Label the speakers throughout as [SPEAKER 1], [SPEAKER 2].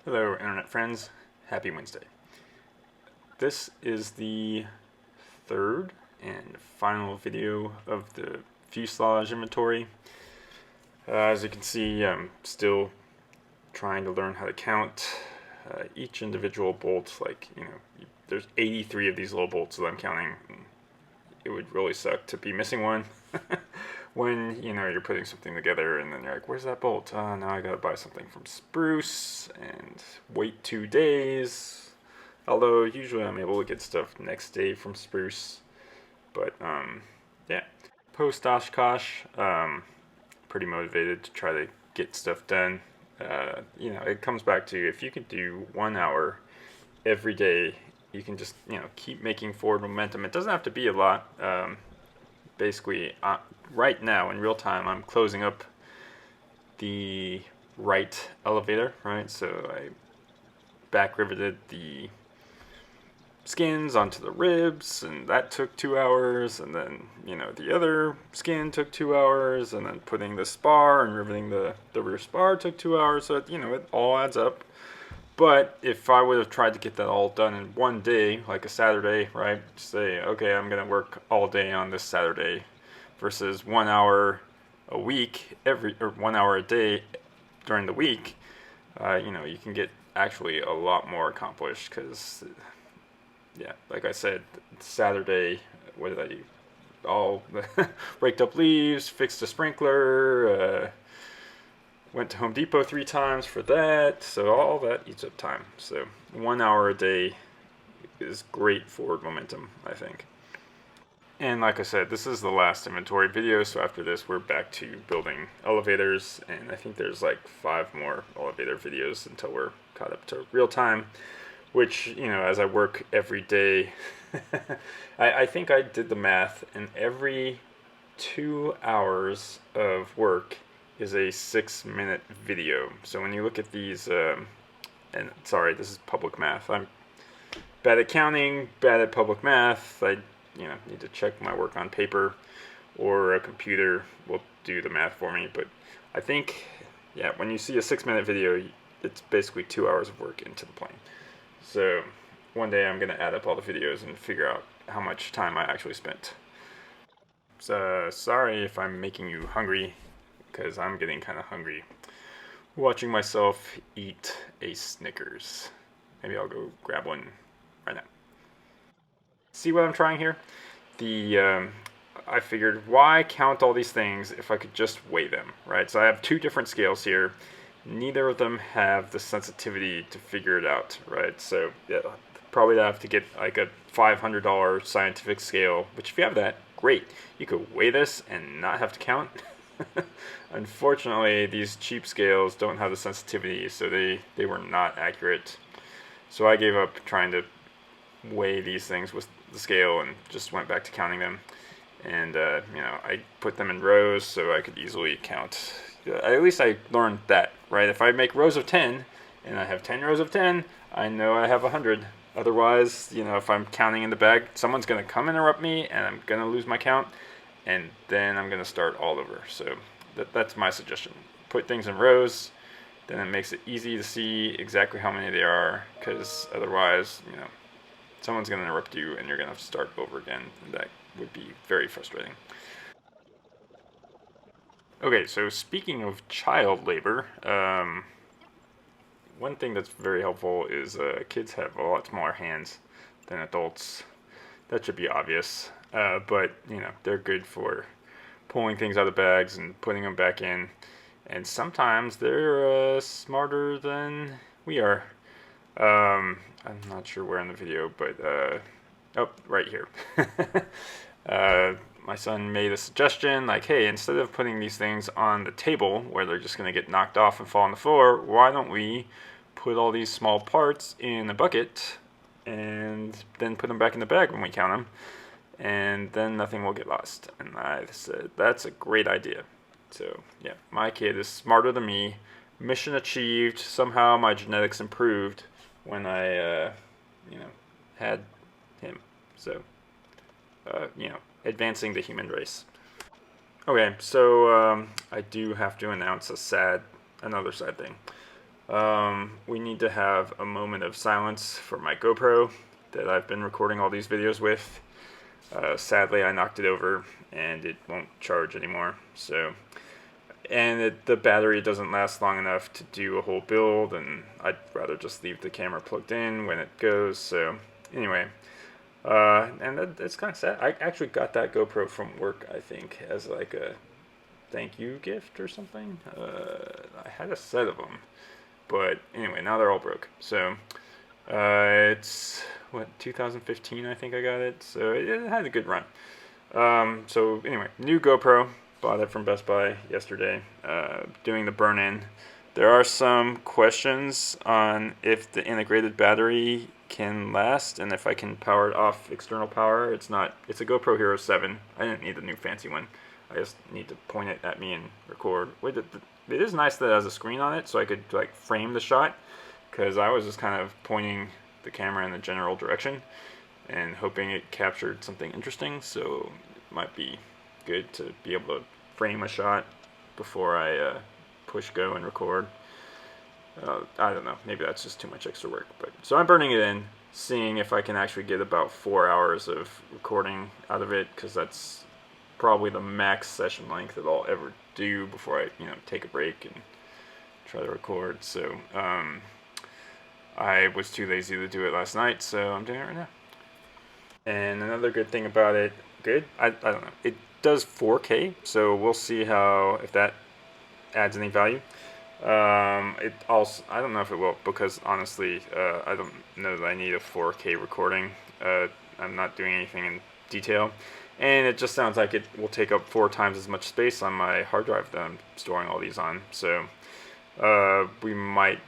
[SPEAKER 1] Hello, internet friends. Happy Wednesday. This is the third and final video of the fuselage inventory. As you can see, I'm still trying to learn how to count each individual bolt. There's 83 of these little bolts that I'm counting. It would really suck to be missing one. When you're putting something together and then you're like, where's that bolt? Now I gotta buy something from Spruce and wait 2 days. Although usually I'm able to get stuff next day from Spruce. But yeah. Post Oshkosh, pretty motivated to try to get stuff done. It comes back to if you could do 1 hour every day, you can just keep making forward momentum. It doesn't have to be a lot. Basically, right now in real time, I'm closing up the right elevator, right? So I back riveted the skins onto the ribs, and that took 2 hours, and then the other skin took 2 hours, and then putting the spar and riveting the rear spar took 2 hours. So it all adds up. But if I would have tried to get that all done in one day, like a Saturday, right? Say, okay, I'm gonna work all day on this Saturday, versus 1 hour a week or 1 hour a day during the week, you can get actually a lot more accomplished. Because, yeah, like I said, Saturday, what did I do? All raked up leaves, fixed a sprinkler. Went to Home Depot 3 times for that, so all that eats up time. So 1 hour a day is great forward momentum, I think. And like I said, this is the last inventory video, so after this we're back to building elevators, and I think there's like 5 more elevator videos until we're caught up to real time, which, as I work every day, I think I did the math, and every 2 hours of work is a 6-minute video. So when you look at these, and sorry, this is public math. I'm bad at counting, bad at public math. I need to check my work on paper, or a computer will do the math for me. But I think, yeah, when you see a 6-minute video, it's basically 2 hours of work into the plane. So one day I'm gonna add up all the videos and figure out how much time I actually spent. So sorry if I'm making you hungry, because I'm getting kind of hungry watching myself eat a Snickers. Maybe I'll go grab one right now. See what I'm trying here? I figured, why count all these things if I could just weigh them, right? So I have 2 different scales here. Neither of them have the sensitivity to figure it out, right? So yeah, probably have to get like a $500 scientific scale, which if you have that, great. You could weigh this and not have to count. Unfortunately, these cheap scales don't have the sensitivity, so they were not accurate. So I gave up trying to weigh these things with the scale and just went back to counting them. And I put them in rows so I could easily count. At least I learned that, right? If I make rows of 10 and I have 10 rows of 10, I know I have 100. Otherwise, if I'm counting in the bag, someone's going to come interrupt me and I'm going to lose my count, and then I'm going to start all over. So that's my suggestion. Put things in rows, then it makes it easy to see exactly how many there are, because otherwise, someone's going to interrupt you and you're going to have to start over again, and that would be very frustrating. Okay, so speaking of child labor, one thing that's very helpful is kids have a lot smaller hands than adults. That should be obvious, but they're good for pulling things out of bags and putting them back in, and sometimes they're smarter than we are. I'm not sure where in the video, but oh, right here. My son made a suggestion, like, hey, instead of putting these things on the table where they're just going to get knocked off and fall on the floor, why don't we put all these small parts in a bucket and then put them back in the bag when we count them, and then nothing will get lost. And I said, that's a great idea. So yeah, my kid is smarter than me. Mission achieved. Somehow my genetics improved when I had him. So advancing the human race. Okay, so I do have to announce another sad thing. We need to have a moment of silence for my GoPro that I've been recording all these videos with. Sadly, I knocked it over and it won't charge anymore. And the battery doesn't last long enough to do a whole build, and I'd rather just leave the camera plugged in when it goes. So anyway, it's kind of sad. I actually got that GoPro from work, I think, as like a thank you gift or something. I had a set of them, but anyway, now they're all broke. So it's what, 2015 I think I got it, so it had a good run. So anyway, new GoPro, bought it from Best Buy yesterday. Doing the burn-in. There are some questions on if the integrated battery can last and if I can power it off external power. It's a GoPro Hero 7. I didn't need the new fancy one. I just need to point it at me and record. It is nice that it has a screen on it, so I could like frame the shot, because I was just kind of pointing the camera in the general direction and hoping it captured something interesting. So it might be good to be able to frame a shot before I push go and record. I don't know, maybe that's just too much extra work. But so I'm burning it in, seeing if I can actually get about 4 hours of recording out of it, because that's probably the max session length that I'll ever do before I take a break and try to record. So I was too lazy to do it last night, so I'm doing it right now. And another good thing about it, I don't know, it does 4K, so we'll see if that adds any value. It also, I don't know if it will, because honestly, I don't know that I need a 4K recording. I'm not doing anything in detail, and it just sounds like it will take up 4 times as much space on my hard drive that I'm storing all these on. So I might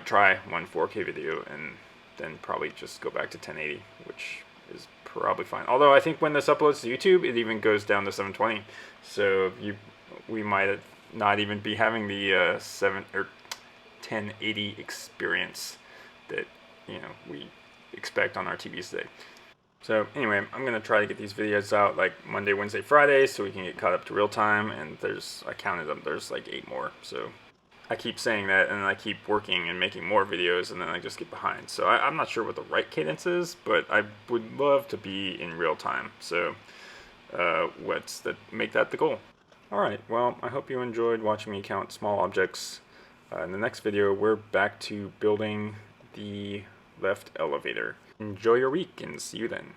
[SPEAKER 1] try one 4K video and then probably just go back to 1080, which is probably fine. Although I think when this uploads to YouTube, it even goes down to 720. So we might not even be having the 1080 experience that we expect on our TVs today. So anyway, I'm gonna try to get these videos out like Monday, Wednesday, Friday, so we can get caught up to real time. And I counted them, there's like 8 more. So I keep saying that, and then I keep working and making more videos, and then I just get behind. So I'm not sure what the right cadence is, but I would love to be in real time. So make that the goal. Alright, well, I hope you enjoyed watching me count small objects. In the next video, we're back to building the left elevator. Enjoy your week, and see you then.